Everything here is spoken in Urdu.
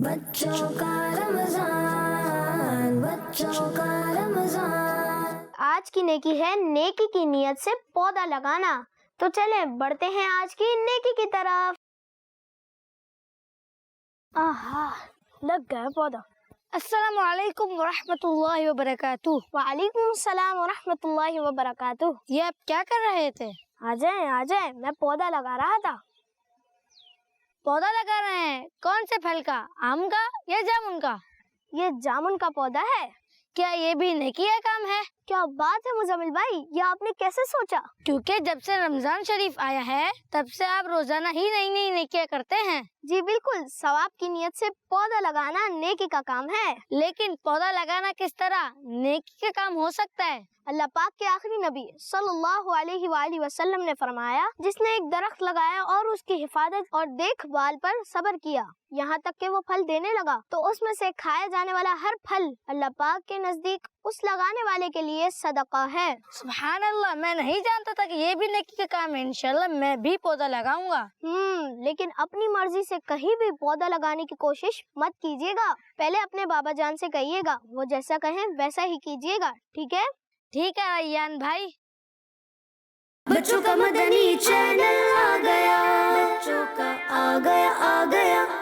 بچوں کا رمضان، بچوں کا رمضان۔ آج کی نیکی ہے نیکی کی نیت سے پودا لگانا، تو چلیں بڑھتے ہیں آج کی نیکی کی طرف۔ آہا، لگ گیا پودا۔ السلام علیکم ورحمۃ اللہ وبرکاتہ۔ وعلیکم السلام ورحمۃ اللہ وبرکاتہ۔ یہ آپ کیا کر رہے تھے؟ آ جائیں، میں پودا لگا رہا تھا۔ پودا لگا رہے ہیں؟ کون سے پھل کا؟ آم کا یا جامن کا؟ یہ جامن کا پودا ہے۔ کیا یہ بھی نیکی کا کام ہے؟ کیا بات ہے مزمل بھائی، یہ آپ نے کیسے سوچا؟ کیونکہ جب سے رمضان شریف آیا ہے تب سے آپ روزانہ ہی نئی نئی نیکیاں کرتے ہیں۔ جی بالکل، ثواب کی نیت سے پودا لگانا نیکی کا کام ہے۔ لیکن پودا لگانا کس طرح نیکی کا کام ہو سکتا ہے؟ اللہ پاک کے آخری نبی صلی اللہ علیہ وآلہ وسلم نے فرمایا، جس نے ایک درخت لگایا اور اس کی حفاظت اور دیکھ بھال پر صبر کیا یہاں تک کہ وہ پھل دینے لگا، تو اس میں سے کھایا جانے والا ہر پھل اللہ پاک کے نزدیک اس لگانے والے کے لیے صدقہ ہے۔ سبحان اللہ، میں نہیں جانتا تھا کہ یہ بھی نیکی کا کام ہے۔ انشاءاللہ میں بھی پودا لگاؤں گا۔ لیکن اپنی مرضی سے کہیں بھی پودا لگانے کی کوشش مت کیجیے گا، پہلے اپنے بابا جان سے کہیے گا، وہ جیسا کہیں ویسا ہی کیجیے گا، ٹھیک ہے؟ ٹھیک ہے ریان بھائی۔ بچوں کا مدنی چینل آ گیا، بچوں کا آ گیا